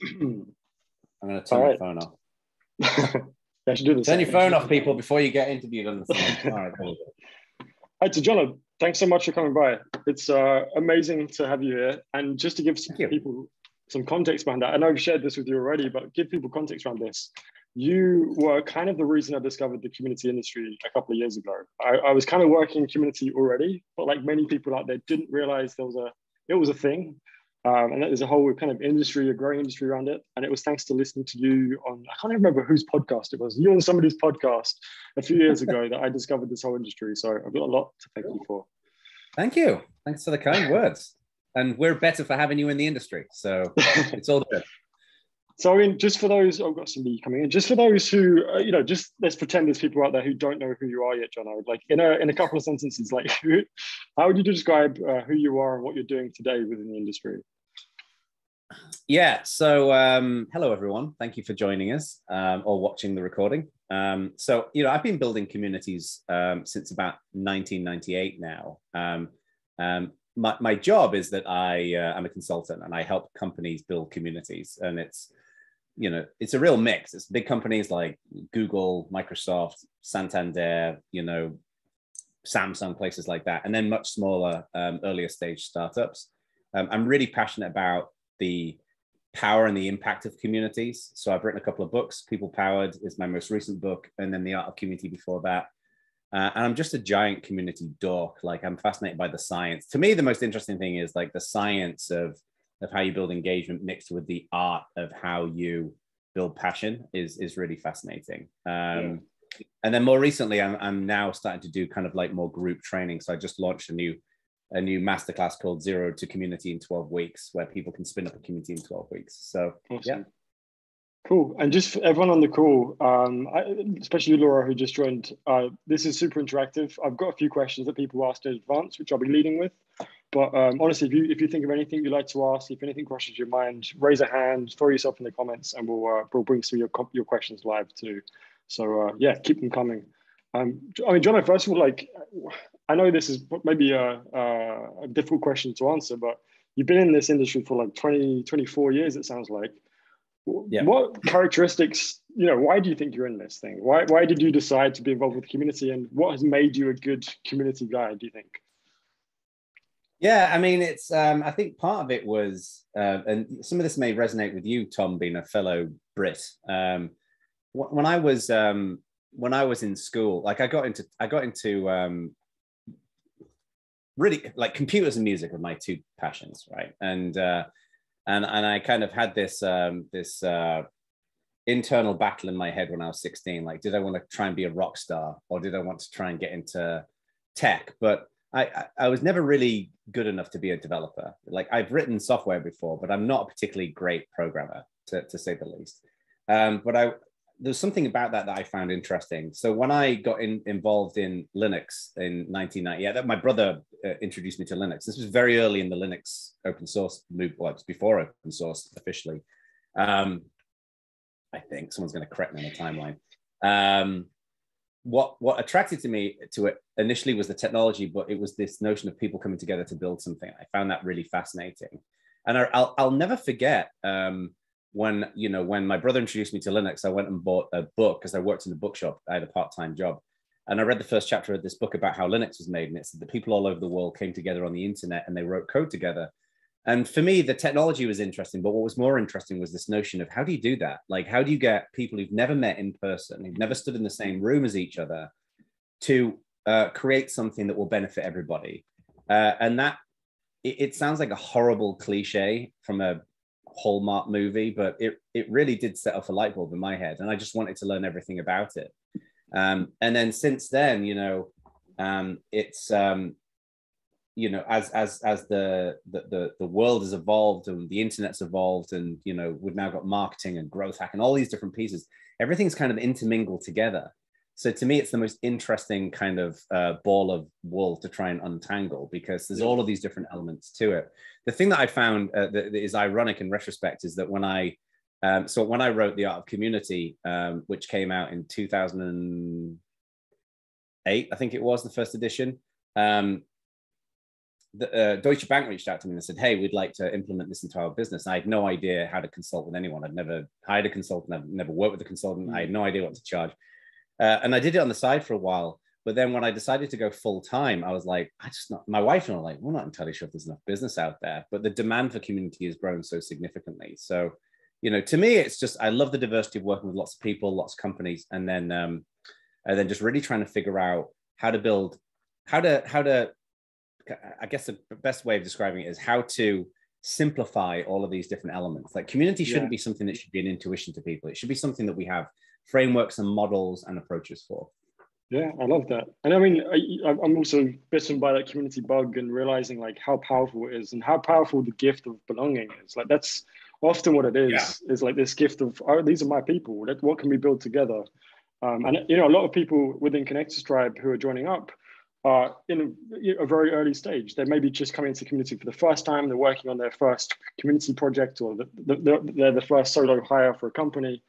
I'm going to turn All my right. phone off. I should do this. Turn your phone off, people, before you get interviewed on the phone. All right. All right, so Jono, thanks so much for coming by. It's amazing to have you here. And just to give people some context behind that, I know I've shared this with you already, but give people context around this. You were kind of the reason I discovered the community industry a couple of years ago. I was kind of working in community already, but like many people out there, didn't realize it was a thing. And there's a whole kind of industry, a growing industry around it. And it was thanks to listening to you on, I can't remember whose podcast it was. You on somebody's podcast a few years ago that I discovered this whole industry. So I've got a lot to thank you for. Thank you. Thanks for the kind words. And we're better for having you in the industry. So it's all good. So, I mean, just for those, I've got somebody coming in, just for those who, just let's pretend there's people out there who don't know who you are yet, Jono. Like in a couple of sentences, like how would you describe who you are and what you're doing today within the industry? Yeah. So, hello, everyone. Thank you for joining us or watching the recording. So, I've been building communities since about 1998 now. My job is that I'm a consultant and I help companies build communities, and it's a real mix. It's big companies like Google, Microsoft, Santander, Samsung, places like that, and then much smaller, earlier stage startups. I'm really passionate about the power and the impact of communities. So I've written a couple of books. People Powered is my most recent book, and then The Art of Community before that. And I'm just a giant community dork. Like, I'm fascinated by the science. To me, the most interesting thing is like the science of how you build engagement mixed with the art of how you build passion is really fascinating. And then more recently, I'm now starting to do kind of like more group training. So I just launched a new masterclass called 0 to Community in 12 weeks, where people can spin up a community in 12 weeks. So awesome. Yeah. Cool. And just for everyone on the call, especially Laura, who just joined, this is super interactive. I've got a few questions that people asked in advance, which I'll be leading with. But honestly, if you think of anything you'd like to ask, if anything crosses your mind, raise a hand, throw yourself in the comments, and we'll bring some of your questions live too. So yeah, keep them coming. I mean, Jono, first of all, like, I know this is maybe a difficult question to answer, but you've been in this industry for like 24 years, it sounds like. Yeah. What characteristics, why do you think you're in this thing? Why did you decide to be involved with the community, and what has made you a good community guy, do you think? Yeah, I mean, it's, I think part of it was, and some of this may resonate with you, Tom, being a fellow Brit. When I was in school, like I got into really like computers and music are my two passions, right? And I kind of had this internal battle in my head when I was 16. Like, did I want to try and be a rock star, or did I want to try and get into tech? But I was never really good enough to be a developer. Like, I've written software before, but I'm not a particularly great programmer, to say the least. But there's something about that I found interesting. So when I got involved in Linux in 1990, that my brother introduced me to Linux. This was very early in the Linux open source movement. Well, it was before open source officially. I think someone's going to correct me on the timeline. What attracted me to it initially was the technology, but it was this notion of people coming together to build something. I found that really fascinating, and I'll never forget when my brother introduced me to Linux. I went and bought a book because I worked in a bookshop. I had a part-time job, and I read the first chapter of this book about how Linux was made, and it said that people all over the world came together on the internet and they wrote code together. And for me, the technology was interesting, but what was more interesting was this notion of how do you do that? Like, how do you get people who've never met in person, who've never stood in the same room as each other, to create something that will benefit everybody? And that, it sounds like a horrible cliche from a Hallmark movie, but it really did set off a light bulb in my head, and I just wanted to learn everything about it. And then since then, it's as the world has evolved and the internet's evolved, and we've now got marketing and growth hack and all these different pieces, everything's kind of intermingled together. So to me, it's the most interesting kind of ball of wool to try and untangle, because there's all of these different elements to it. The thing that I found that is ironic in retrospect is that when I wrote The Art of Community, which came out in 2008, I think it was the first edition, Deutsche Bank reached out to me and said, hey, we'd like to implement this into our business. I had no idea how to consult with anyone. I'd never hired a consultant. I've never worked with a consultant. I had no idea what to charge. And I did it on the side for a while. But then when I decided to go full time, I was like, my wife and I were like, we're not entirely sure if there's enough business out there. But the demand for community has grown so significantly. So, to me, it's just, I love the diversity of working with lots of people, lots of companies, and then just really trying to figure out how to I guess the best way of describing it is how to simplify all of these different elements. Like community shouldn't be something that should be an intuition to people. It should be something that we have frameworks and models and approaches for. Yeah, I love that. And I mean, I'm also bitten by that community bug and realizing like how powerful it is and how powerful the gift of belonging is. Like that's often what it is like this gift of, oh, these are my people. What can we build together? And a lot of people within Connectors Tribe who are joining up are in a very early stage. They may be just coming into community for the first time. They're working on their first community project, or they're the first solo hire for a company.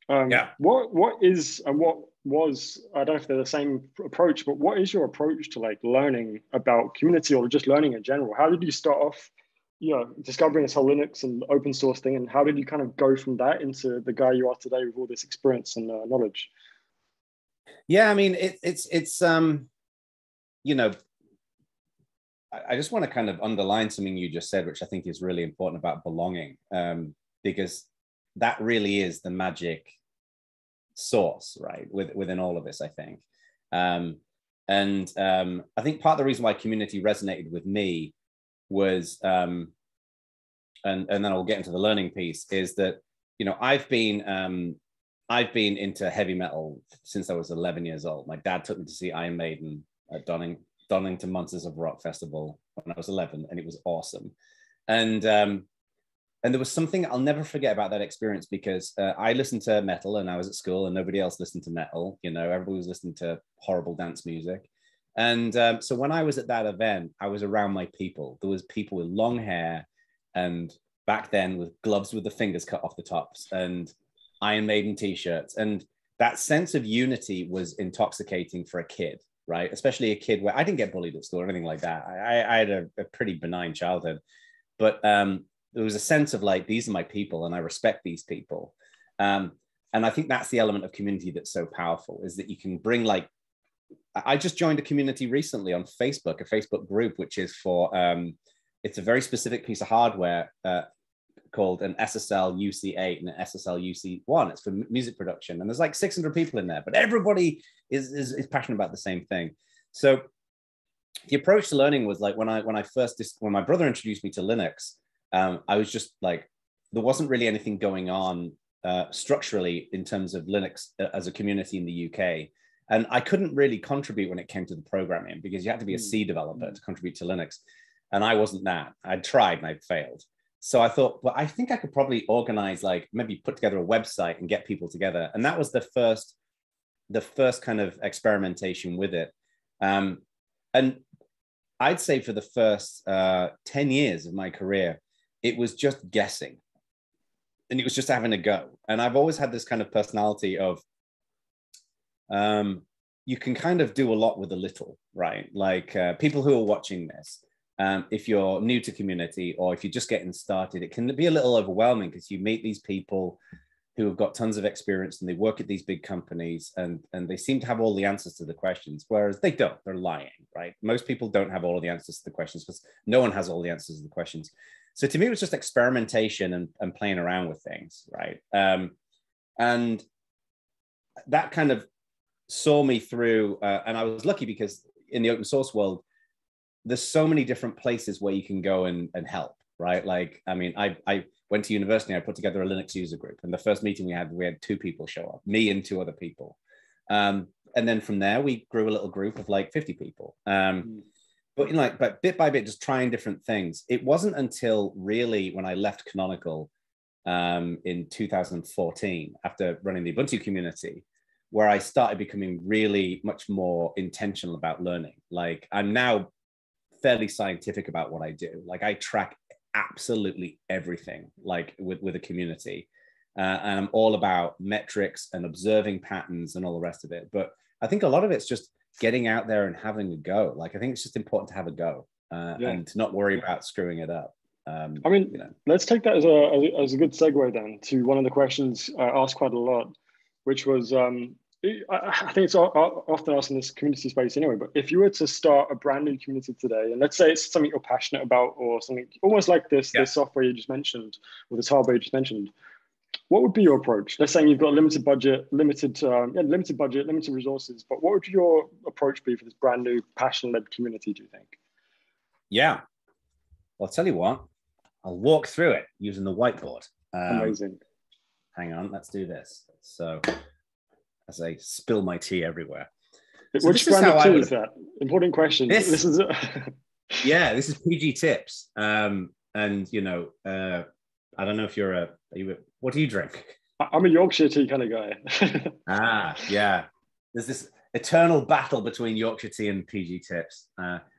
What is and what was, I don't know if they're the same approach, but what is your approach to like learning about community or just learning in general? How did you start off, discovering this whole Linux and open source thing, and how did you kind of go from that into the guy you are today with all this experience and knowledge? Yeah, I mean, it's I just want to kind of underline something you just said, which I think is really important about belonging, because that really is the magic source, right, within all of this, I think. I think part of the reason why community resonated with me was, and then I'll get into the learning piece, is that, I've been into heavy metal since I was 11 years old. My dad took me to see Iron Maiden at Donington Monsters of Rock Festival when I was 11, and it was awesome. And there was something I'll never forget about that experience, because I listened to metal and I was at school and nobody else listened to metal. Everybody was listening to horrible dance music. And so when I was at that event, I was around my people. There was people with long hair, and back then with gloves with the fingers cut off the tops, and Iron Maiden t-shirts. And that sense of unity was intoxicating for a kid, right? Especially a kid where I didn't get bullied at school or anything like that. I had a pretty benign childhood, but there was a sense of like, these are my people and I respect these people. And I think that's the element of community that's so powerful, is that you can bring, like, I just joined a community recently on Facebook, a Facebook group, which is for, it's a very specific piece of hardware called an SSL UC8 and an SSL UC1. It's for music production. And there's like 600 people in there, but everybody is passionate about the same thing. So the approach to learning was like, when my brother introduced me to Linux, I was just like, there wasn't really anything going on structurally in terms of Linux as a community in the UK. And I couldn't really contribute when it came to the programming, because you had to be a C developer to contribute to Linux. And I wasn't that. I'd tried and I'd failed. So I thought, well, I think I could probably organize, like maybe put together a website and get people together. And that was the first kind of experimentation with it. And I'd say for the first 10 years of my career, it was just guessing. And it was just having a go. And I've always had this kind of personality of, you can kind of do a lot with a little, right? Like people who are watching this, if you're new to community or if you're just getting started, it can be a little overwhelming, because you meet these people who have got tons of experience and they work at these big companies, and they seem to have all the answers to the questions, whereas they don't. They're lying, right? Most people don't have all of the answers to the questions, because no one has all the answers to the questions. So to me, it was just experimentation and playing around with things, right? And that kind of saw me through, and I was lucky because in the open source world, there's so many different places where you can go and help, right? Like, I mean, I went to university, I put together a Linux user group, and the first meeting we had 2 people show up, me and 2 other people. And then from there, we grew a little group of like 50 people. But bit by bit, just trying different things. It wasn't until really when I left Canonical in 2014, after running the Ubuntu community, where I started becoming really much more intentional about learning. Like, I'm now fairly scientific about what I do. Like, I track absolutely everything, like with a community. And I'm all about metrics and observing patterns and all the rest of it. But I think a lot of it's just getting out there and having a go. Like, I think it's just important to have a go. and to not worry about screwing it up. I mean, let's take that as a good segue then to one of the questions I asked quite a lot, which was, I think it's often asked in this community space anyway, but if you were to start a brand new community today, and let's say it's something you're passionate about or something almost like this software you just mentioned, or this hardware you just mentioned, what would be your approach? Let's say you've got limited budget, limited resources, but what would your approach be for this brand new passion-led community, do you think? Yeah, well, I'll tell you what, I'll walk through it using the whiteboard. Amazing. Hang on, let's do this. So as I spill my tea everywhere. Which brand of tea is that? Important question. This is yeah, this is PG Tips. And you know, I don't know if what do you drink? I'm a Yorkshire tea kind of guy. Yeah. There's this eternal battle between Yorkshire tea and PG Tips.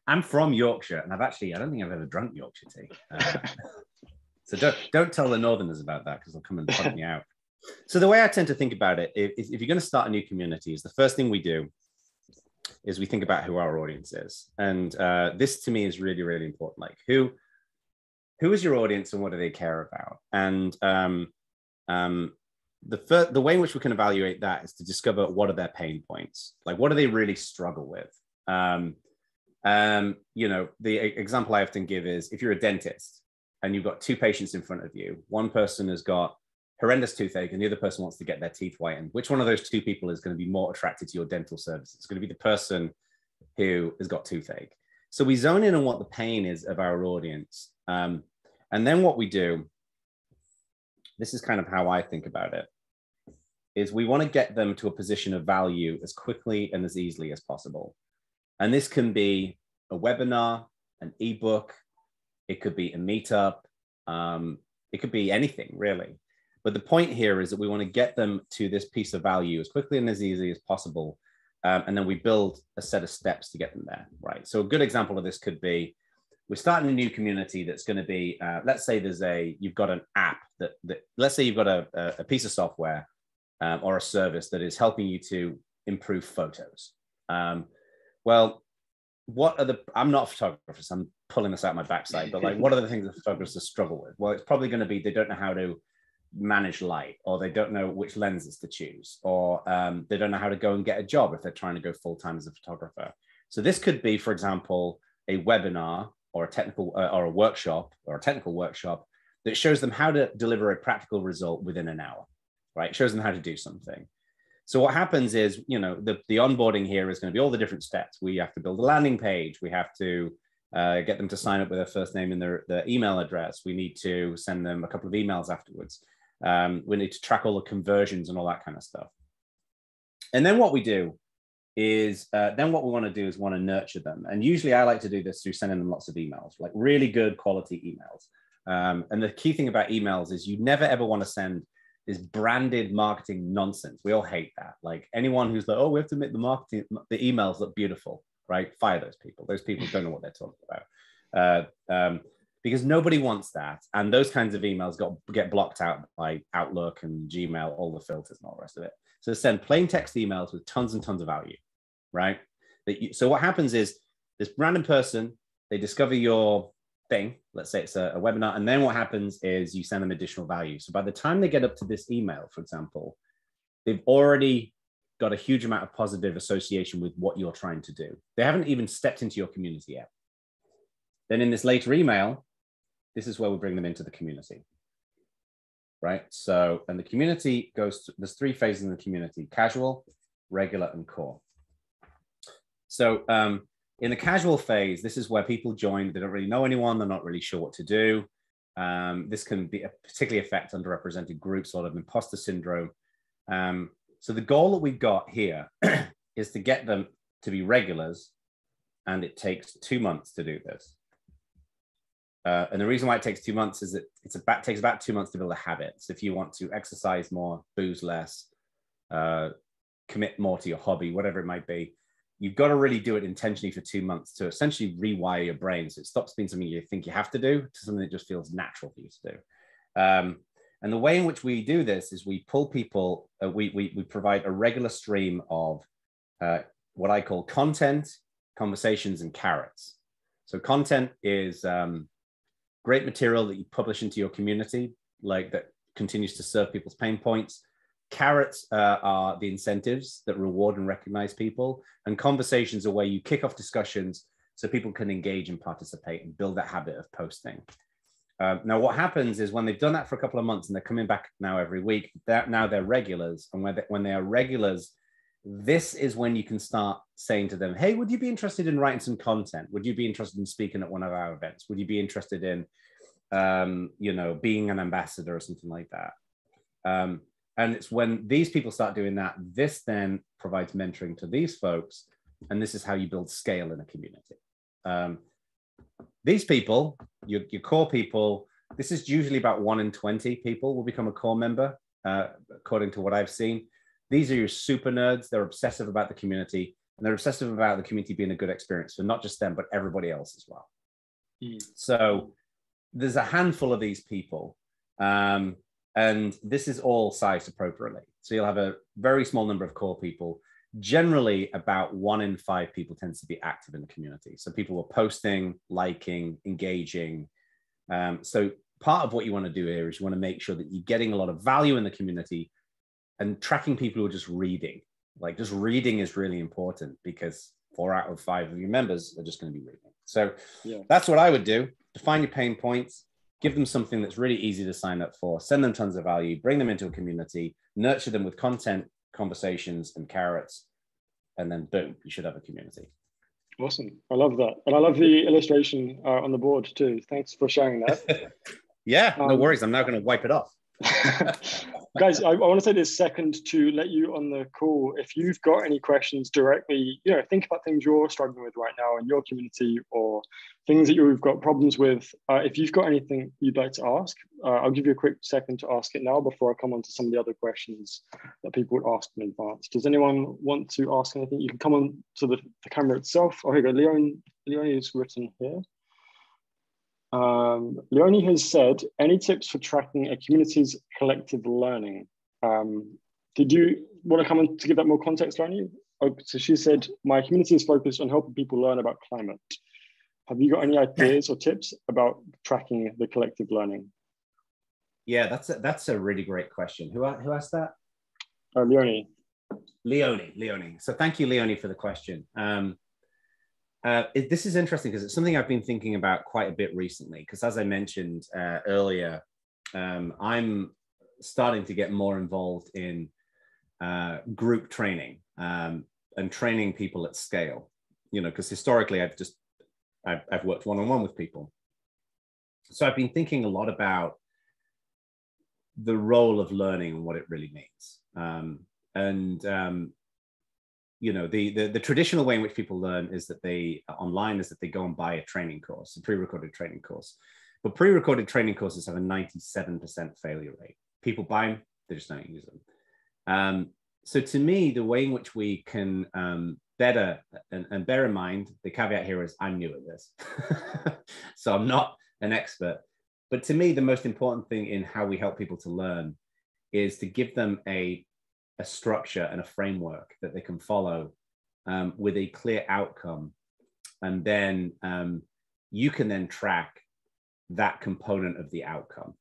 I'm from Yorkshire, and I don't think I've ever drunk Yorkshire tea. So don't tell the Northerners about that, because they'll come and point me out. So the way I tend to think about it is, if you're going to start a new community, is the first thing we do is we think about who our audience is. And this to me is really, really important. Like who is your audience and what do they care about? And the way in which we can evaluate that is to discover what are their pain points. Like, what do they really struggle with? You know, the example I often give is, if you're a dentist and you've got two patients in front of you, one person has got horrendous toothache and the other person wants to get their teeth whitened. Which one of those two people is going to be more attracted to your dental services? It's going to be the person who has got toothache. So we zone in on what the pain is of our audience. And then what we do, this is kind of how I think about it, is we want to get them to a position of value as quickly and as easily as possible. And this can be a webinar, an ebook, it could be a meetup, it could be anything really. But the point here is that we want to get them to this piece of value as quickly and as easily as possible. And then we build a set of steps to get them there, right? So a good example of this could be, we're starting a new community that's going to be, let's say you've got an app let's say you've got a piece of software or a service that is helping you to improve photos. Well, I'm not a photographer, so I'm pulling this out my backside, but like, what are the things that photographers struggle with? Well, it's probably going to be, they don't know how to manage light, or they don't know which lenses to choose, or they don't know how to go and get a job if they're trying to go full-time as a photographer. So this could be, for example, a webinar or a technical or a workshop or a technical workshop that shows them how to deliver a practical result within an hour, right? It shows them how to do something. So what happens is, you know, the onboarding here is going to be all the different steps. We have to build a landing page. We have to get them to sign up with their first name and their email address. We need to send them a couple of emails afterwards. We need to track all the conversions and all that kind of stuff. And then what we do is, then what we want to do is want to nurture them. And usually I like to do this through sending them lots of emails, like really good quality emails. And the key thing about emails is you never ever want to send this branded marketing nonsense. We all hate that. Like anyone who's like, oh, we have to make the emails look beautiful, right? Fire those people. Those people don't know what they're talking about. Because nobody wants that. And those kinds of emails get blocked out by Outlook and Gmail, all the filters and all the rest of it. So send plain text emails with tons and tons of value, right? So what happens is, this random person, they discover your thing, let's say it's a webinar, and then what happens is you send them additional value. So by the time they get up to this email, for example, they've already got a huge amount of positive association with what you're trying to do. They haven't even stepped into your community yet. Then in this later email, this is where we bring them into the community, right? So, and the community there's three phases in the community: casual, regular, and core. So in the casual phase, this is where people join. They don't really know anyone. They're not really sure what to do. This can be particularly affect underrepresented groups, sort of imposter syndrome. So the goal that we've got here is to get them to be regulars, and it takes 2 months to do this. And the reason why it takes 2 months is that it takes about 2 months to build a habit. So if you want to exercise more, booze less, commit more to your hobby, whatever it might be, you've got to really do it intentionally for 2 months to essentially rewire your brain. So it stops being something you think you have to do to something that just feels natural for you to do. And the way in which we do this is we pull people, we provide a regular stream of what I call content, conversations, and carrots. So content is great material that you publish into your community, like that continues to serve people's pain points. Carrots are the incentives that reward and recognize people. And conversations are where you kick off discussions so people can engage and participate and build that habit of posting. Now, what happens is when they've done that for a couple of months and they're coming back now every week, now they're regulars. And when they are regulars, this is when you can start saying to them, hey, would you be interested in writing some content? Would you be interested in speaking at one of our events? Would you be interested in, being an ambassador or something like that? And it's when these people start doing that, this then provides mentoring to these folks. And this is how you build scale in a community. These people, your core people, this is usually about 1 in 20 people will become a core member, according to what I've seen. These are your super nerds. They're obsessive about the community, and they're obsessive about the community being a good experience for not just them, but everybody else as well. So there's a handful of these people, and this is all sized appropriately. So you'll have a very small number of core people. Generally, about 1 in 5 people tends to be active in the community. So people are posting, liking, engaging. So part of what you want to do here is you want to make sure that you're getting a lot of value in the community and tracking people who are just reading. Like just reading is really important because 4 out of 5 of your members are just going to be reading. So that's what I would do. Define your pain points, give them something that's really easy to sign up for, send them tons of value, bring them into a community, nurture them with content, conversations, and carrots, and then boom, you should have a community. Awesome. I love that. And I love the illustration on the board too. Thanks for sharing that. Yeah, no worries. I'm now going to wipe it off. Guys, I want to take this second to let you on the call. If you've got any questions directly, think about things you're struggling with right now in your community or things that you've got problems with. If you've got anything you'd like to ask, I'll give you a quick second to ask it now before I come on to some of the other questions that people would ask in advance. Does anyone want to ask anything? You can come on to the camera itself. Oh, here you go. Leonie is written here. Leonie has said, any tips for tracking a community's collective learning? Did you want to come in to give that more context, Leonie? Oh, so she said, my community is focused on helping people learn about climate. Have you got any ideas or tips about tracking the collective learning? Yeah, that's a really great question. Who asked that? Leonie. Leonie. So thank you, Leonie, for the question. This is interesting because it's something I've been thinking about quite a bit recently, because as I mentioned earlier, I'm starting to get more involved in group training and training people at scale, because historically I've worked one-on-one with people. So I've been thinking a lot about the role of learning and what it really means. The traditional way in which people learn is that they go and buy a training course, a pre-recorded training course. But pre-recorded training courses have a 97% failure rate. People buy them, they just don't use them. So to me, the way in which we can better, and bear in mind, the caveat here is I'm new at this. So I'm not an expert. But to me, the most important thing in how we help people to learn is to give them a structure and a framework that they can follow with a clear outcome. And then you can then track that component of the outcome,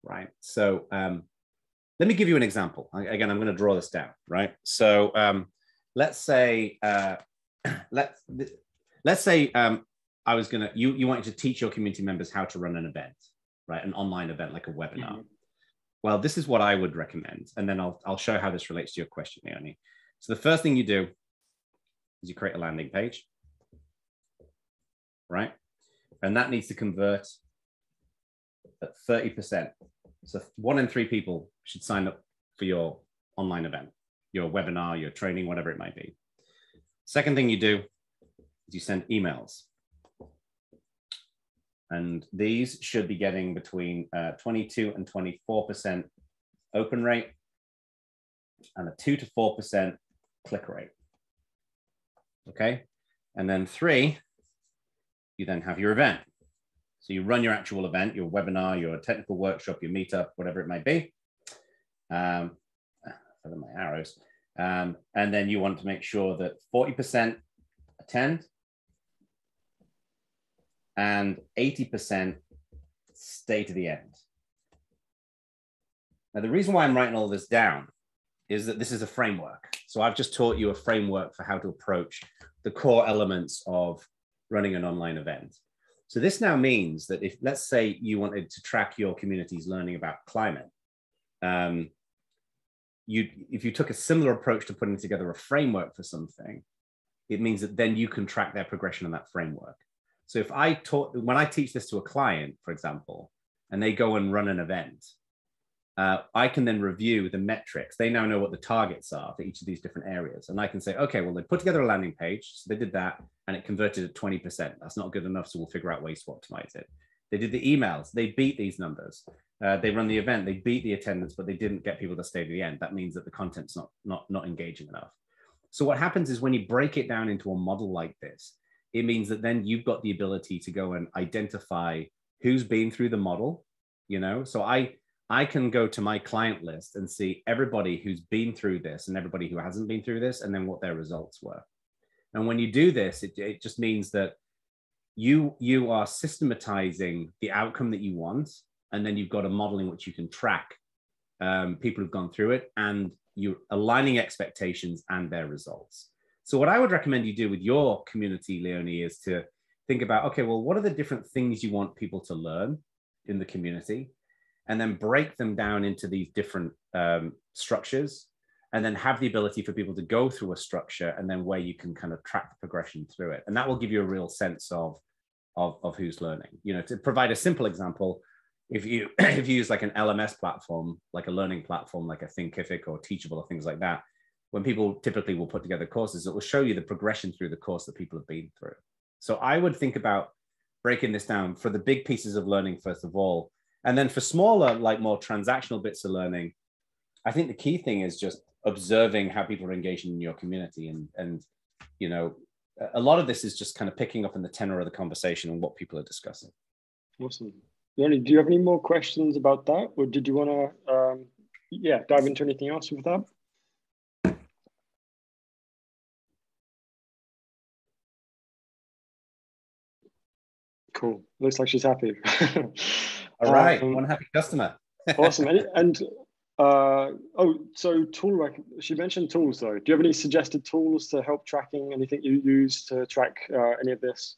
right? So let me give you an example. Again, I'm going to draw this down, right? So let's say I was going to, you wanted to teach your community members how to run an event, right? An online event like a webinar. Mm-hmm. Well, this is what I would recommend. And then I'll show how this relates to your question, Leonie. So the first thing you do is you create a landing page, right? And that needs to convert at 30%. So 1 in 3 people should sign up for your online event, your webinar, your training, whatever it might be. Second thing you do is you send emails. And these should be getting between 22 and 24% open rate and a 2 to 4% click rate. Okay. And then 3, you then have your event. So you run your actual event, your webinar, your technical workshop, your meetup, whatever it might be. Follow my arrows. And then you want to make sure that 40% attend and 80% stay to the end. Now, the reason why I'm writing all this down is that this is a framework. So I've just taught you a framework for how to approach the core elements of running an online event. So this now means that if, let's say you wanted to track your community's learning about climate, if you took a similar approach to putting together a framework for something, it means that then you can track their progression on that framework. So if when I teach this to a client, for example, and they go and run an event, I can then review the metrics. They now know what the targets are for each of these different areas. And I can say, okay, well, they put together a landing page. So they did that and it converted at 20%. That's not good enough. So we'll figure out ways to optimize it. They did the emails. They beat these numbers. They run the event. They beat the attendance, but they didn't get people to stay to the end. That means that the content's not engaging enough. So what happens is when you break it down into a model like this, it means that then you've got the ability to go and identify who's been through the model, So I can go to my client list and see everybody who's been through this and everybody who hasn't been through this, and then what their results were. And when you do this, it just means that you are systematizing the outcome that you want, and then you've got a model in which you can track people who've gone through it, and you're aligning expectations and their results. So what I would recommend you do with your community, Leonie, is to think about, okay, well, what are the different things you want people to learn in the community? And then break them down into these different structures, and then have the ability for people to go through a structure, and then where you can kind of track the progression through it. And that will give you a real sense of who's learning. To provide a simple example, if you use like an LMS platform, like a learning platform, like a Thinkific or Teachable or things like that, when people typically will put together courses, it will show you the progression through the course that people have been through. So I would think about breaking this down for the big pieces of learning, first of all. And then for smaller, like more transactional bits of learning, I think the key thing is just observing how people are engaging in your community. And a lot of this is just kind of picking up in the tenor of the conversation and what people are discussing. Awesome. Leonie, do you have any more questions about that? Or did you want to, dive into anything else with that? Cool. Looks like she's happy. All right. One happy customer. Awesome. So she mentioned tools though. Do you have any suggested tools to help tracking? Anything you use to track any of this?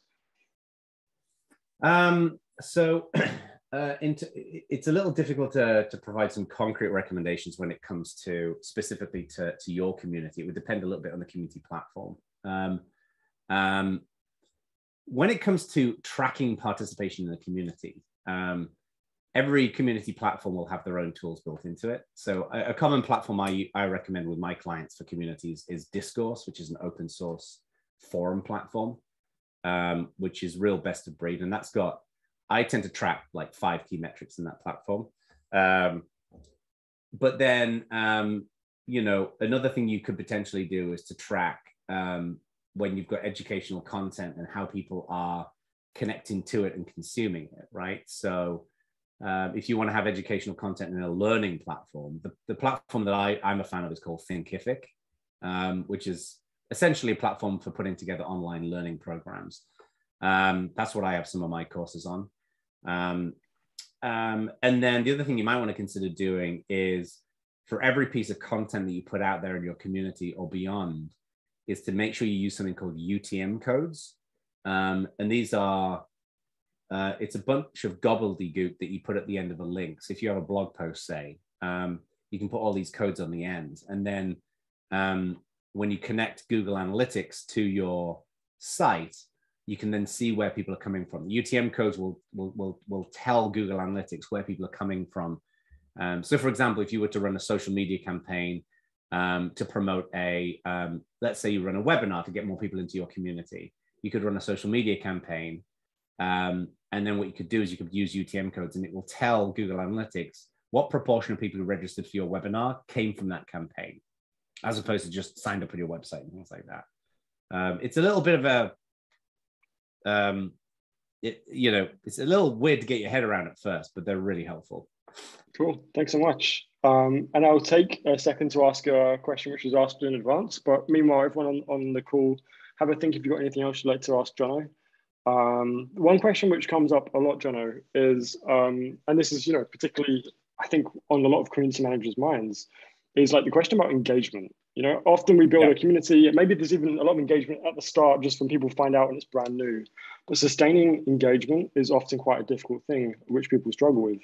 It's a little difficult to provide some concrete recommendations when it comes to specifically to your community. It would depend a little bit on the community platform. When it comes to tracking participation in the community, every community platform will have their own tools built into it. So a common platform I recommend with my clients for communities is Discourse, which is an open source forum platform, which is real best of breed. And I tend to track like 5 key metrics in that platform. But then, another thing you could potentially do is to track when you've got educational content and how people are connecting to it and consuming it, right? So if you want to have educational content in a learning platform, the platform that I'm a fan of is called Thinkific, which is essentially a platform for putting together online learning programs. That's what I have some of my courses on. And then the other thing you might want to consider doing is, for every piece of content that you put out there in your community or beyond, is to make sure you use something called UTM codes. And these are, it's a bunch of gobbledygook that you put at the end of a link. So if you have a blog post, say, you can put all these codes on the end. And then when you connect Google Analytics to your site, you can then see where people are coming from. The UTM codes will tell Google Analytics where people are coming from. So for example, if you were to run a social media campaign to promote let's say you run a webinar to get more people into your community, you could run a social media campaign. And then what you could do is you could use UTM codes, and it will tell Google Analytics what proportion of people who registered for your webinar came from that campaign, as opposed to just signed up on your website and things like that. It's a little bit of a, it's a little weird to get your head around at first, but they're really helpful. Cool, thanks so much. And I'll take a second to ask a question which was asked in advance, but meanwhile, everyone on the call, have a think if you've got anything else you'd like to ask Jono. One question which comes up a lot, Jono, is, and this is, particularly, I think, on a lot of community managers' minds, is like the question about engagement. Often we build Yeah. a community, maybe there's even a lot of engagement at the start, just when people find out and it's brand new. But sustaining engagement is often quite a difficult thing, which people struggle with.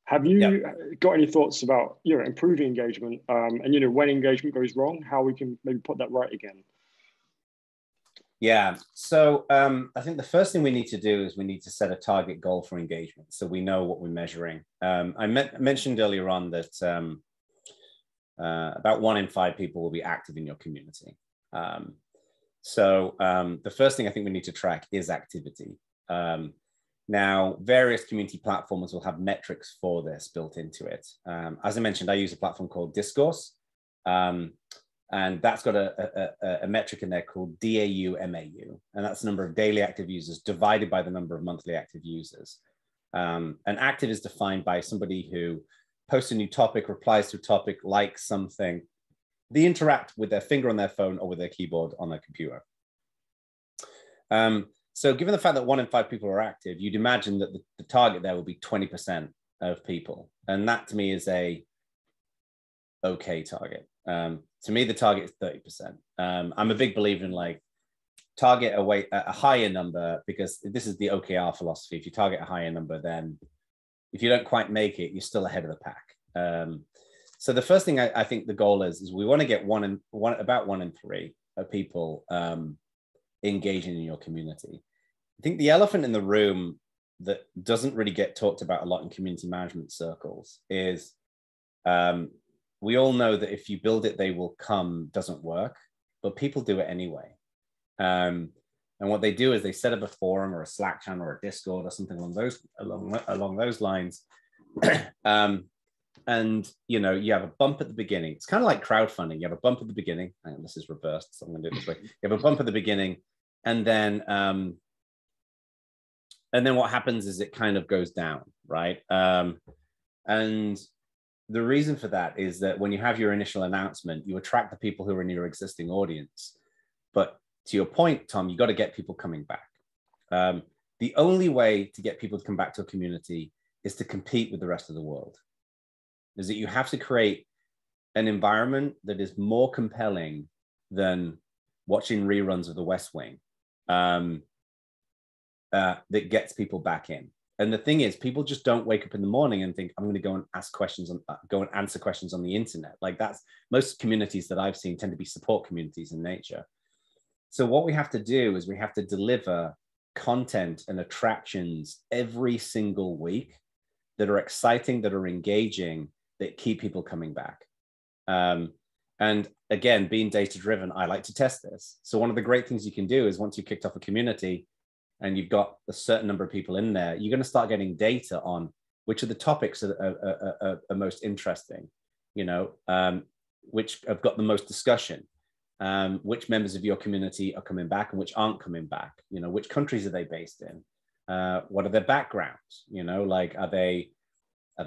Have you got any thoughts about, improving engagement, and when engagement goes wrong, how we can maybe put that right again? Yeah. So I think the first thing we need to do is we need to set a target goal for engagement, so we know what we're measuring. I mentioned earlier on that about 1 in 5 people will be active in your community. So the first thing I think we need to track is activity. Now, various community platforms will have metrics for this built into it. As I mentioned, I use a platform called Discourse. And that's got a metric in there called DAU MAU. And that's the number of daily active users divided by the number of monthly active users. And active is defined by somebody who posts a new topic, replies to a topic, likes something. They interact with their finger on their phone or with their keyboard on their computer. So given the fact that 1 in 5 people are active, you'd imagine that the target there will be 20% of people. And that to me is a okay target. To me, the target is 30%. I'm a big believer in like target a higher number, because this is the OKR philosophy. If you target a higher number, then if you don't quite make it, you're still ahead of the pack. So the first thing I think the goal is we want to get about 1 in 3 of people engaging in your community. I think the elephant in the room that doesn't really get talked about a lot in community management circles is we all know that if you build it, they will come doesn't work, but people do it anyway. And what they do is they set up a forum or a Slack channel or a Discord or something along those lines. And you have a bump at the beginning. It's kind of like crowdfunding. You have a bump at the beginning. Hang on, this is reversed, so I'm going to do it this way. You have a bump at the beginning, and then what happens is it kind of goes down, right? And the reason for that is that when you have your initial announcement, you attract the people who are in your existing audience. But to your point, Tom, you got to get people coming back. The only way to get people to come back to a community is to compete with the rest of the world. Is that you have to create an environment that is more compelling than watching reruns of The West Wing, that gets people back in. And the thing is, people just don't wake up in the morning and think, I'm going to go and answer questions on the internet. Like that's most communities that I've seen tend to be support communities in nature. So what we have to do is we have to deliver content and attractions every single week that are exciting, that are engaging, that keep people coming back. And again, being data-driven, I like to test this. So one of the great things you can do is once you've kicked off a community and you've got a certain number of people in there, you're going to start getting data on which of the topics are most interesting, which have got the most discussion, which members of your community are coming back and which aren't coming back, which countries are they based in, what are their backgrounds, like are they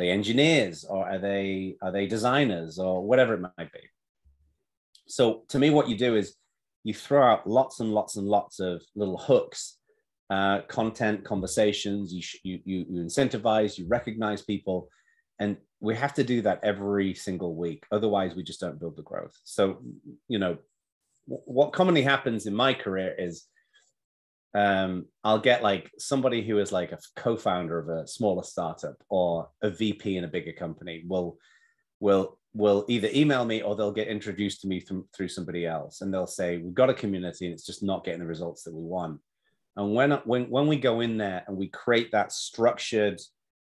engineers or are they designers or whatever it might be. So to me, what you do is you throw out lots and lots and lots of little hooks, content, conversations, you incentivize, you recognize people, and we have to do that every single week. Otherwise, we just don't build the growth. So, what commonly happens in my career is I'll get like somebody who is like a co-founder of a smaller startup or a VP in a bigger company will either email me or they'll get introduced to me through somebody else, and they'll say, we've got a community and it's just not getting the results that we want. And when we go in there and we create that structured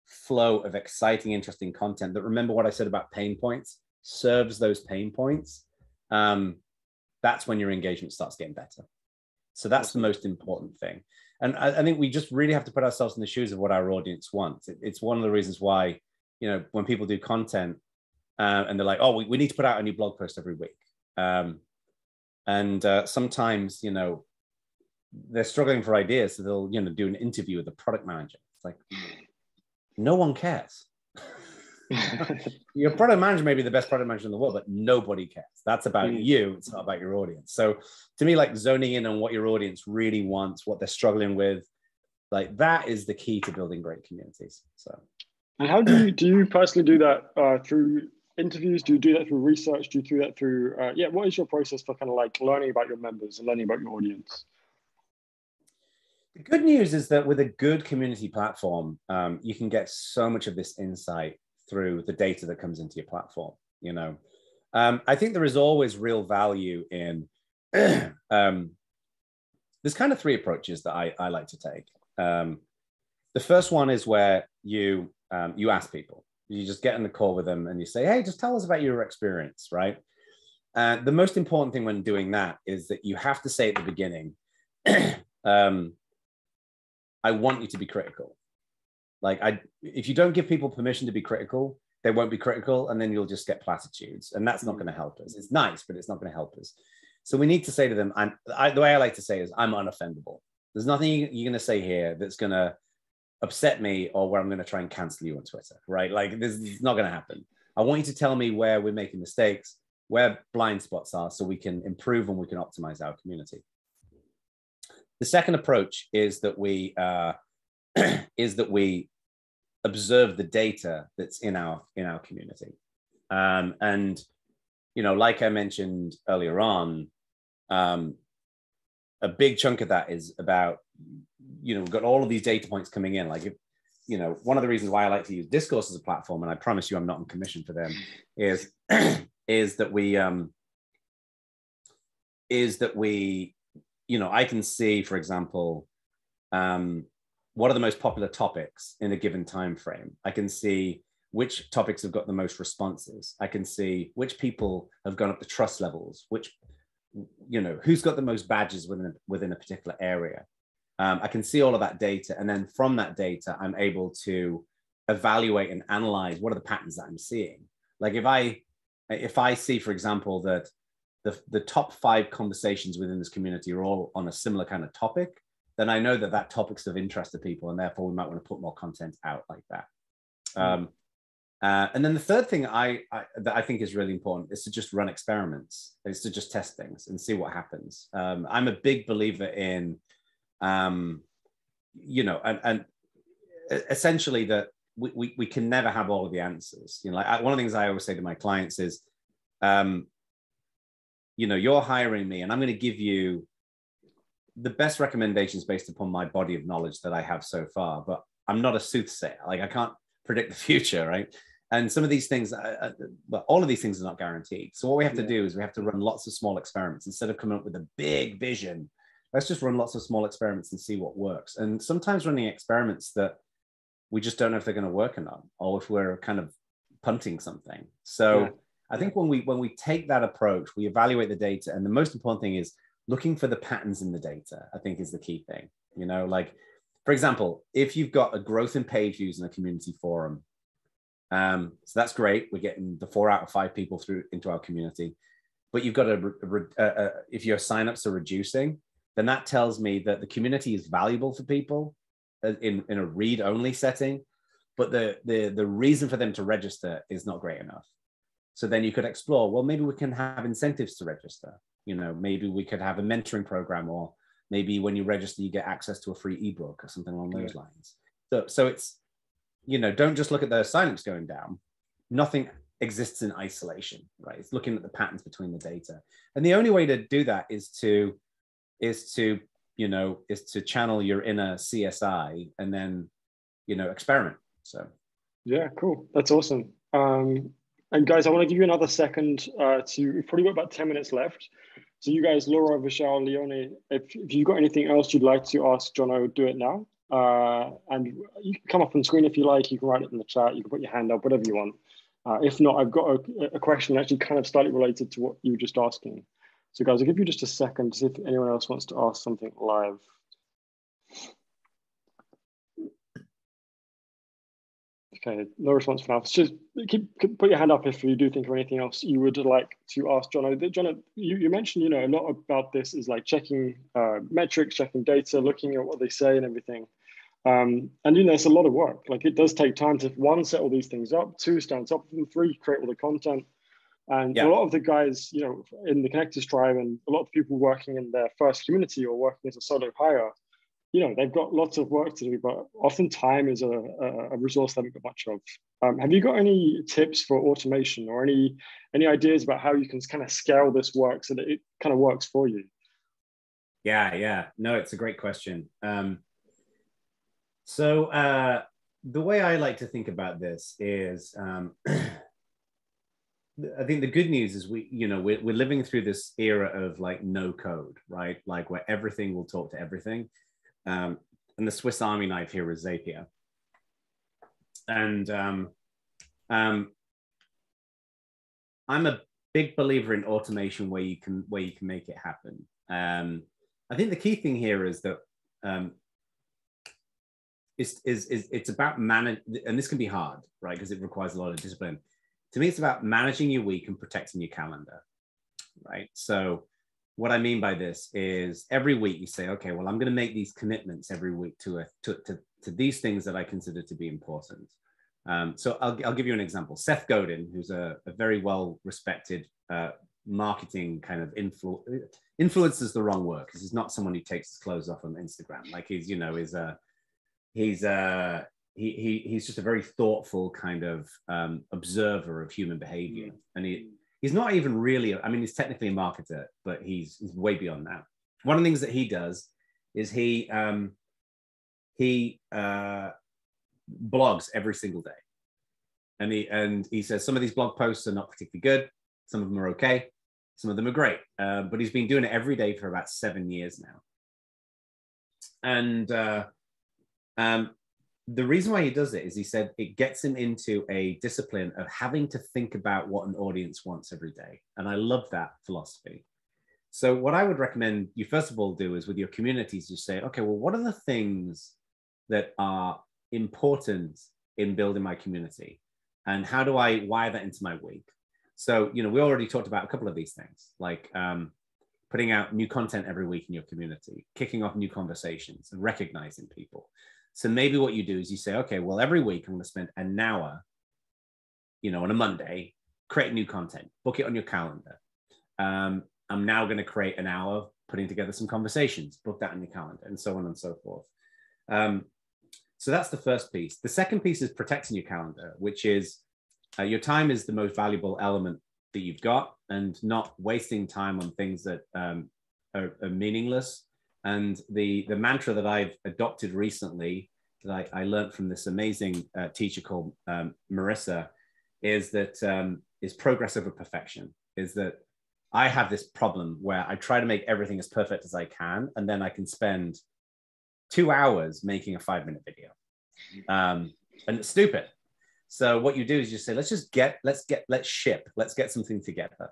flow of exciting, interesting content that, remember what I said about pain points, serves those pain points, that's when your engagement starts getting better. So that's the most important thing. And I think we just really have to put ourselves in the shoes of what our audience wants. It's one of the reasons why, when people do content and they're like, oh, we need to put out a new blog post every week. And sometimes, they're struggling for ideas. So they'll, do an interview with a product manager. It's like, no one cares. Your product manager may be the best product manager in the world, but nobody cares. That's about you. It's not about your audience. So to me, like zoning in on what your audience really wants, what they're struggling with, Like that is the key to building great communities. So. And how do you personally do that through interviews? Do you do that through research? Do you do that through, what is your process for kind of like learning about your members and learning about your audience? The good news is that with a good community platform, you can get so much of this insight through the data that comes into your platform. You know, I think there is always real value in, there's kind of three approaches that I like to take. The first one is where you ask people. You just get in the call with them and you say, hey, just tell us about your experience, right? The most important thing when doing that is that you have to say at the beginning, I want you to be critical. Like, if you don't give people permission to be critical, they won't be critical, and then you'll just get platitudes, and that's not going to help us. It's nice, but it's not going to help us. So we need to say to them, the way I like to say is, I'm unoffendable. There's nothing you're going to say here that's going to upset me or where I'm going to try and cancel you on Twitter, right? Like, this is not going to happen. I want you to tell me where we're making mistakes, where blind spots are, so we can improve and we can optimize our community. The second approach is that we observe the data that's in our community, and you know, like I mentioned earlier on, a big chunk of that is about, you know, we've got all of these data points coming in. Like, if, you know, one of the reasons why I like to use Discourse as a platform, and I promise you I'm not on commission for them, is that we, you know, I can see, for example, what are the most popular topics in a given time frame. I can see which topics have got the most responses. I can see which people have gone up the trust levels, which, you know, who's got the most badges within a particular area. I can see all of that data. And then from that data, I'm able to evaluate and analyze what are the patterns that I'm seeing. Like, if I see, for example, that the top 5 conversations within this community are all on a similar kind of topic, then I know that that topic's of interest to people, and therefore we might want to put more content out like that. And then the third thing that I think is really important is to just run experiments. Is to just test things and see what happens. I'm a big believer in, you know, and essentially that we can never have all of the answers. You know, like one of the things I always say to my clients is, you know, you're hiring me and I'm going to give you the best recommendations based upon my body of knowledge that I have so far, but I'm not a soothsayer. Like, I can't predict the future, right? And some of these things, but all of these things are not guaranteed. So what we have to do is we have to run lots of small experiments. Instead of coming up with a big vision, let's just run lots of small experiments and see what works. And sometimes running experiments that we just don't know if they're going to work or not, or if we're kind of punting something. So I think when we take that approach, we evaluate the data. And the most important thing is looking for the patterns in the data, I think, is the key thing. You know, like, for example, if you've got a growth in page views in a community forum, so that's great. We're getting the 4 out of 5 people through into our community. But you've got if your signups are reducing, then that tells me that the community is valuable for people in a read-only setting, but the reason for them to register is not great enough. So then you could explore, well, maybe we can have incentives to register. You know, maybe we could have a mentoring program, or maybe when you register, you get access to a free ebook or something along those lines. So it's, you know, don't just look at the signups going down. Nothing exists in isolation, right? It's looking at the patterns between the data. And the only way to do that is to channel your inner CSI and then, you know, experiment. So. Yeah, cool. That's awesome. And guys, I want to give you another second we've probably got about 10 minutes left. So you guys, Laura, Vishal, Leonie, if you've got anything else you'd like to ask Jono, do it now. And you can come up on screen if you like. You can write it in the chat. You can put your hand up, whatever you want. If not, I've got a question actually kind of slightly related to what you were just asking. So guys, I'll give you just a second to see if anyone else wants to ask something live. Okay, no response for now. Just put your hand up if you do think of anything else you would like to ask Jono. Jono, you mentioned, you know, a lot about this is like checking metrics, checking data, looking at what they say and everything. And, you know, it's a lot of work. Like, it does take time to, 1, set all these things up, 2, stand on top of them, 3, create all the content. And a lot of the guys, you know, in the Connectors tribe and a lot of people working in their first community or working as a solo hire, they've got lots of work to do, but often time is a resource they haven't got much of. Have you got any tips for automation or any ideas about how you can kind of scale this work so that it kind of works for you? Yeah. No, it's a great question. So the way I like to think about this is, I think the good news is we're living through this era of like no code, right? Like where everything will talk to everything. And the Swiss Army knife here is Zapier. And I'm a big believer in automation where you can make it happen. I think the key thing here is that it's about manage, and this can be hard, right? Because it requires a lot of discipline. To me, it's about managing your week and protecting your calendar, right? So what I mean by this is every week you say, okay, well, I'm going to make these commitments every week to these things that I consider to be important. So I'll give you an example. Seth Godin, who's a very well-respected marketing kind of influencer is the wrong word, because he's not someone who takes his clothes off on Instagram. Like he's just a very thoughtful kind of observer of human behavior. And he's not even really, I mean, he's technically a marketer, but he's way beyond that. One of the things that he does is he blogs every single day. And he says some of these blog posts are not particularly good. Some of them are okay. Some of them are great. But he's been doing it every day for about 7 years now. And the reason why he does it is he said it gets him into a discipline of having to think about what an audience wants every day. And I love that philosophy. So what I would recommend you first of all do is with your communities, you say, okay, well, what are the things that are important in building my community? And how do I wire that into my week? So, we already talked about a couple of these things, like putting out new content every week in your community, kicking off new conversations and recognizing people. So maybe what you do is you say, okay, well, every week I'm going to spend an hour, on a Monday, create new content, book it on your calendar. I'm now going to create an hour putting together some conversations, book that on your calendar, and so on and so forth. So that's the first piece. The second piece is protecting your calendar, which is your time is the most valuable element that you've got, and not wasting time on things that are meaningless. And the mantra that I've adopted recently, that I learned from this amazing teacher called Marissa, is that is progress over perfection. Is that I have this problem where I try to make everything as perfect as I can, and then I can spend 2 hours making a 5-minute video, and it's stupid. So what you do is you say, let's ship, let's get something together.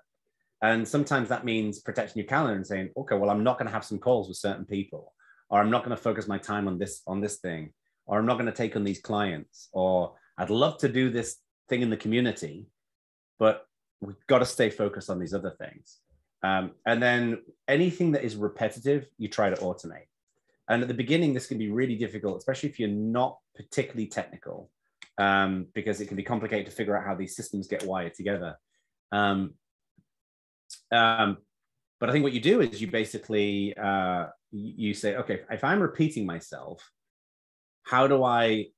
And sometimes that means protecting your calendar and saying, okay, well, I'm not going to have some calls with certain people, or I'm not going to focus my time on this thing, or I'm not going to take on these clients, or I'd love to do this thing in the community, but we've got to stay focused on these other things. And then anything that is repetitive, you try to automate. And at the beginning, this can be really difficult, especially if you're not particularly technical, because it can be complicated to figure out how these systems get wired together. But I think what you do is you basically, you say, okay, if I'm repeating myself, how do I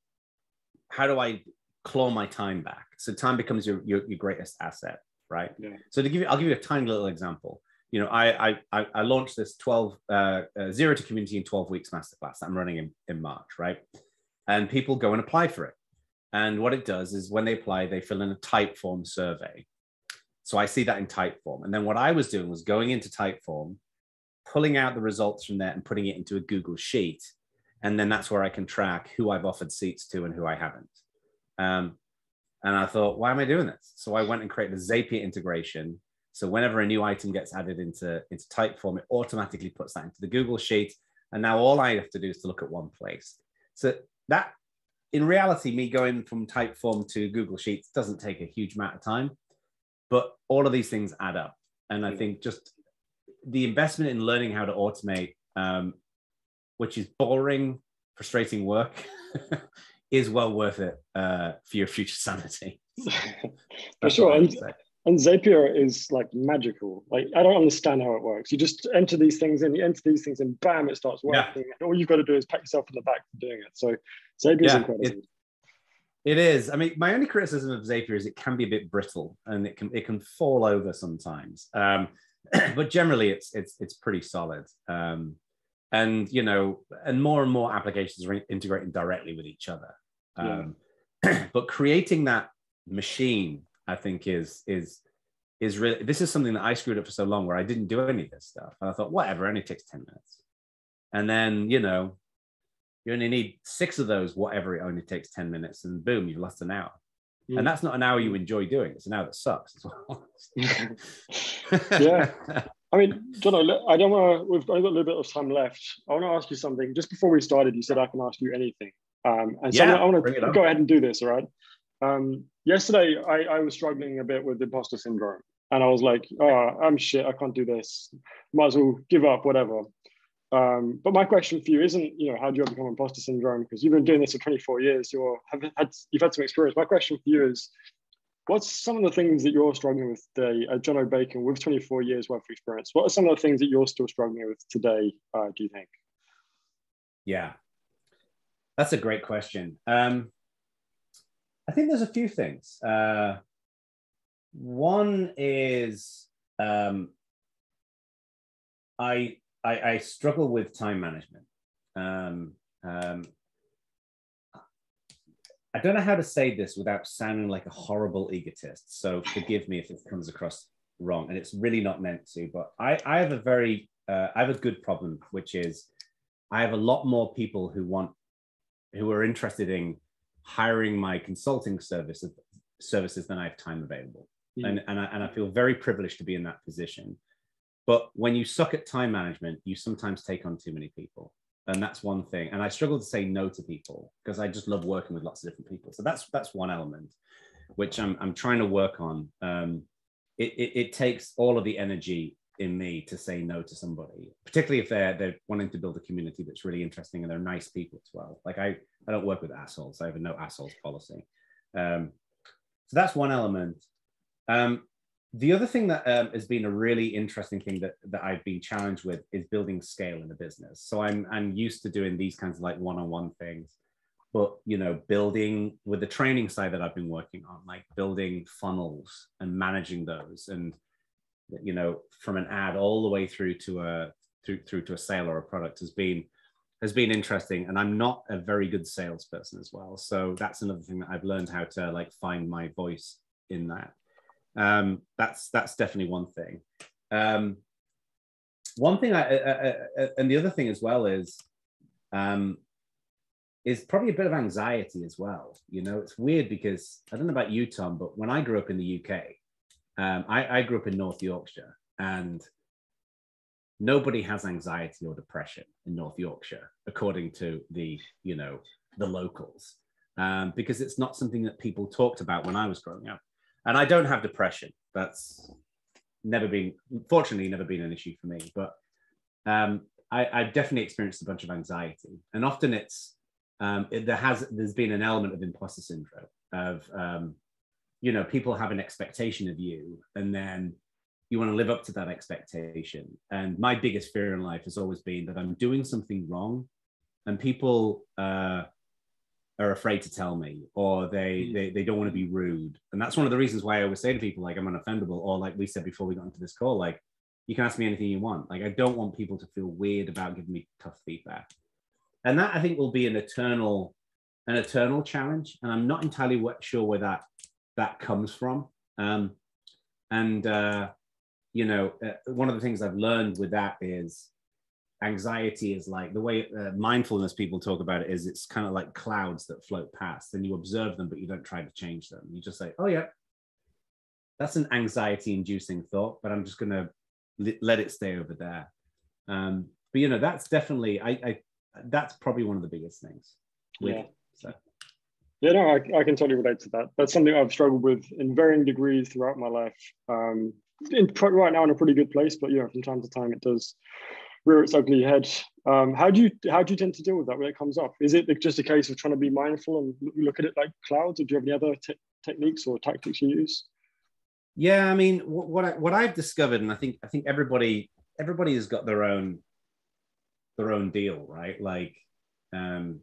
claw my time back? So time becomes your greatest asset, right? Yeah. So I'll give you a tiny little example. I launched this 12 Zero to Community in 12 Weeks masterclass that I'm running in March, right? And people go and apply for it. And what it does is when they apply, they fill in a Typeform survey. So I see that in Typeform. And then what I was doing was going into Typeform, pulling out the results from there and putting it into a Google Sheet. And then that's where I can track who I've offered seats to and who I haven't. And I thought, why am I doing this? So I went and created a Zapier integration. So whenever a new item gets added into Typeform, it automatically puts that into the Google Sheet. And now all I have to do is to look at one place. So that, in reality, me going from Typeform to Google Sheets doesn't take a huge amount of time, but all of these things add up. And I think just the investment in learning how to automate, which is boring, frustrating work, is well worth it for your future sanity. For sure. And Zapier is like magical. Like, I don't understand how it works. You just enter these things in, and bam, it starts Yeah. working. And all you've got to do is pat yourself on the back for doing it. So Zapier is incredible. It is. I mean, my only criticism of Zapier is it can be a bit brittle and it can fall over sometimes. But generally, it's pretty solid. And you know, and more applications are integrating directly with each other. But creating that machine, I think, is really, this is something that I screwed up for so long, where I didn't do any of this stuff, and I thought, whatever, it only takes 10 minutes, and then you know, you only need 6 of those, whatever, it only takes 10 minutes, and boom, you've lost an hour. And that's not an hour you enjoy doing, it's an hour that sucks as well. Yeah. I mean, Jono, I don't want to, we've only got a little bit of time left. I want to ask you something. Just before we started, you said I can ask you anything. And so I want to go ahead and do this, all right? Yesterday, I was struggling a bit with imposter syndrome. And I was like, oh, I'm shit, I can't do this. Might as well give up, whatever. But my question for you isn't, you know, how do you overcome imposter syndrome? Because you've been doing this for 24 years, you've had some experience. My question for you is, what's some of the things that you're struggling with today at Jono Bacon with 24 years worth of experience? What are some of the things that you're still struggling with today, do you think? Yeah, that's a great question. I think there's a few things. One is I struggle with time management. I don't know how to say this without sounding like a horrible egotist, so forgive me if it comes across wrong, and it's really not meant to, but I have a very, I have a good problem, which is I have a lot more people who are interested in hiring my consulting services than I have time available. And I feel very privileged to be in that position. But when you suck at time management, you sometimes take on too many people. And that's one thing. And I struggle to say no to people because I just love working with lots of different people. So that's one element, which I'm trying to work on. It takes all of the energy in me to say no to somebody, particularly if they're wanting to build a community that's really interesting and they're nice people as well. Like I don't work with assholes. I have a no assholes policy. So that's one element. The other thing that has been a really interesting thing that I've been challenged with is building scale in the business. So I'm used to doing these kinds of like one-on-one things, but you know, building with the training side that I've been working on, like building funnels and managing those, and you know, from an ad all the way through to a sale or a product has been interesting. And I'm not a very good salesperson as well, so that's another thing that I've learned how to like find my voice in that. That's definitely one thing. One thing and the other thing as well is probably a bit of anxiety as well. You know, it's weird because I don't know about you, Tom, but when I grew up in the UK, I grew up in North Yorkshire, and nobody has anxiety or depression in North Yorkshire, according to the locals, because it's not something that people talked about when I was growing up. And I don't have depression. That's fortunately never been an issue for me. But I've definitely experienced a bunch of anxiety. And often there's been an element of imposter syndrome of, people have an expectation of you, and then you want to live up to that expectation. And my biggest fear in life has always been that I'm doing something wrong, and people are afraid to tell me, or they don't want to be rude. And that's one of the reasons why I always say to people, like, I'm unoffendable, or like we said before we got into this call, like, you can ask me anything you want. Like, I don't want people to feel weird about giving me tough feedback. And that, I think, will be an eternal challenge. And I'm not entirely sure where that comes from. One of the things I've learned with that is anxiety is like the way mindfulness people talk about it is it's kind of like clouds that float past, and you observe them, but you don't try to change them. You just say, oh yeah, that's an anxiety inducing thought, but I'm just going to let it stay over there. But that's definitely, that's probably one of the biggest things. Yeah, no, I can totally relate to that. That's something I've struggled with in varying degrees throughout my life. Right now in a pretty good place, but from time to time it does rear its ugly head. How do you tend to deal with that when it comes up? Is it just a case of trying to be mindful and look at it like clouds, or do you have any other techniques or tactics you use? Yeah, I mean, what I've discovered, and I think everybody has got their own deal, right? Like, um,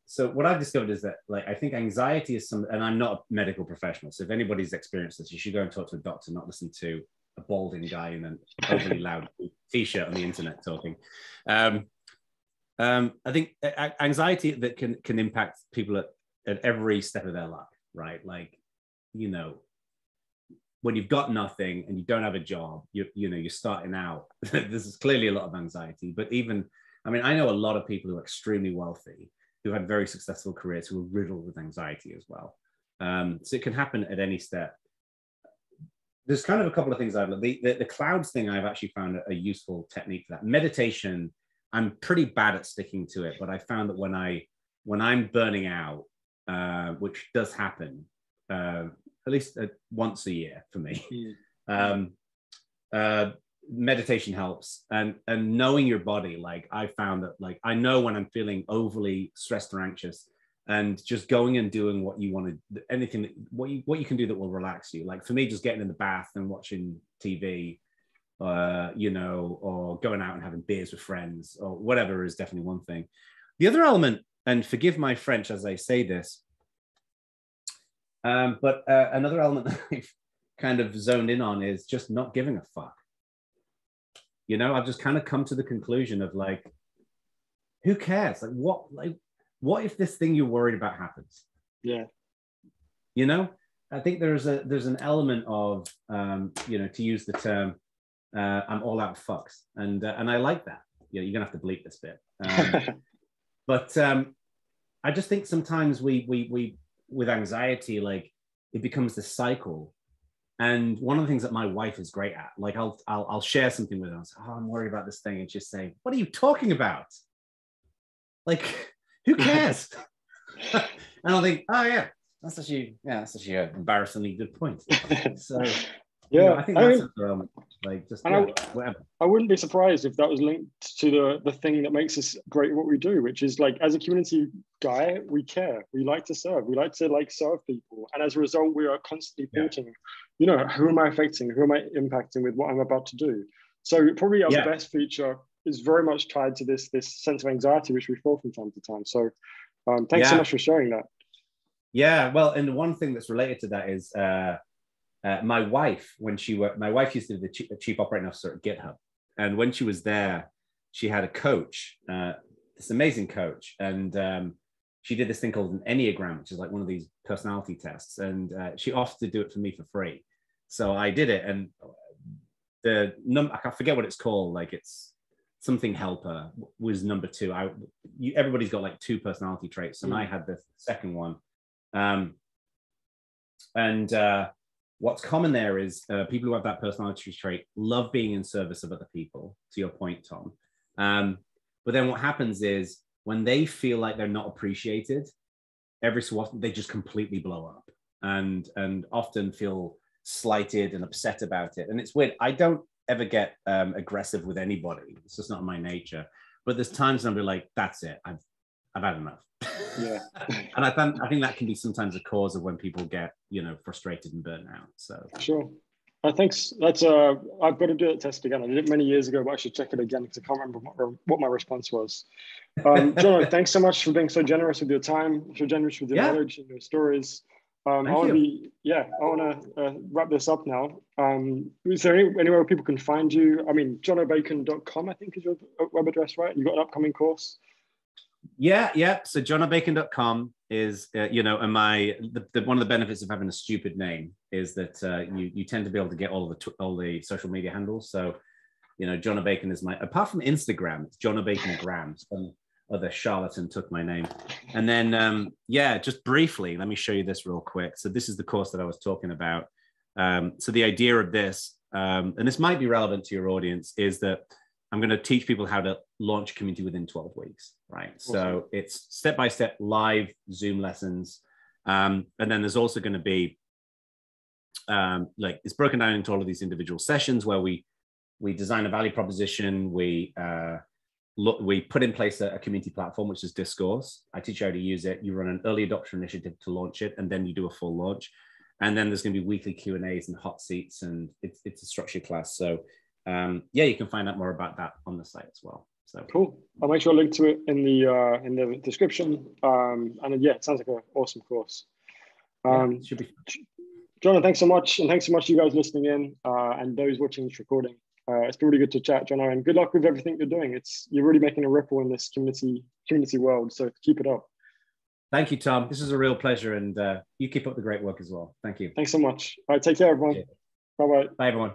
so what I've discovered is that, like, I think anxiety is some, and I'm not a medical professional, so if anybody's experienced this, you should go and talk to a doctor, not listen to a balding guy in an overly loud t-shirt on the internet talking. I think anxiety that can impact people at every step of their life, right? Like, you know, when you've got nothing and you don't have a job, you're starting out. There's clearly a lot of anxiety, but even, I mean, I know a lot of people who are extremely wealthy who had very successful careers who were riddled with anxiety as well. So it can happen at any step. There's kind of a couple of things I've learned. The clouds thing I've actually found a useful technique for that. Meditation, I'm pretty bad at sticking to it, but I found that when I'm burning out, which does happen, at least once a year for me. Meditation helps, and knowing your body. Like, I found that, like, I know when I'm feeling overly stressed or anxious, and just going and doing what you want to, anything what you can do that will relax you. Like, for me, just getting in the bath and watching TV, or going out and having beers with friends or whatever is definitely one thing. The other element, and forgive my French as I say this, but another element that I've kind of zoned in on is just not giving a fuck. I've just kind of come to the conclusion of, like, who cares? Like, what if this thing you're worried about happens? Yeah. I think there's an element of, to use the term, I'm all out of fucks. And I like that. You're going to have to bleep this bit. But I just think sometimes we with anxiety, like, it becomes this cycle. And one of the things that my wife is great at, like, I'll share something with her. I'll say, oh, I'm worried about this thing. And she'll say, what are you talking about? Like, who cares? And I'll think, oh yeah, that's actually an embarrassingly good point. So yeah, I think that's a element. Like, just whatever. I wouldn't be surprised if that was linked to the thing that makes us great at what we do, which is, like, as a community guy, we care. We like to serve. We like to, like, serve people, and as a result, we are constantly thinking, who am I affecting? Who am I impacting with what I'm about to do? So probably our best feature is very much tied to this sense of anxiety which we feel from time to time. So thanks so much for sharing that. Yeah, well, and one thing that's related to that is my wife, my wife used to be the chief operating officer at GitHub. And when she was there, she had a coach, this amazing coach. And she did this thing called an Enneagram, which is like one of these personality tests. And she offered to do it for me for free. So I did it. And the number, I can't forget what it's called. Like, it's something helper was number 2. Everybody's got, like, 2 personality traits. And I had the second one. What's common there is people who have that personality trait love being in service of other people, to your point, Tom. But then what happens is, when they feel like they're not appreciated, every so often they just completely blow up and often feel slighted and upset about it. And it's weird. I don't ever get aggressive with anybody. It's just not my nature. But there's times when I'll be like, that's it. I've had enough. Yeah. And I think that can be sometimes a cause of when people get, frustrated and burnt out. So sure. Thanks. That's I've got to do that test again. I did it many years ago, but I should check it again because I can't remember what my response was. Jono, thanks so much for being so generous with your time, so generous with your knowledge and your stories. I want to wrap this up now. Is there anywhere people can find you? I mean, jonobacon.com, I think, is your web address, right? You've got an upcoming course. Yeah. So jonobacon.com is, and one of the benefits of having a stupid name is that you tend to be able to get all the social media handles. So, Jono Bacon is apart from Instagram, it's Jono Bacon Gram. Some other charlatan took my name. And then, just briefly, let me show you this real quick. So this is the course that I was talking about. So the idea of this, and this might be relevant to your audience, is that I'm going to teach people how to launch a community within 12 weeks, right? Awesome. So it's step-by-step live Zoom lessons. And then there's also going to be, it's broken down into all of these individual sessions where we design a value proposition. We put in place a community platform, which is Discourse. I teach you how to use it. You run an early adopter initiative to launch it, and then you do a full launch. And then there's going to be weekly Q&As and hot seats, and it's a structured class. So yeah, you can find out more about that on the site as well. So cool. I'll make sure I link to it in the description. And yeah, it sounds like an awesome course. Should be. Jono, thanks so much, and thanks so much to you guys listening in and those watching this recording. It's been really good to chat, Jono, and good luck with everything you're doing. You're really making a ripple in this community world. So keep it up. Thank you, Tom. This is a real pleasure, and you keep up the great work as well. Thank you. Thanks so much. All right, take care, everyone. Yeah. Bye-bye. Bye, everyone.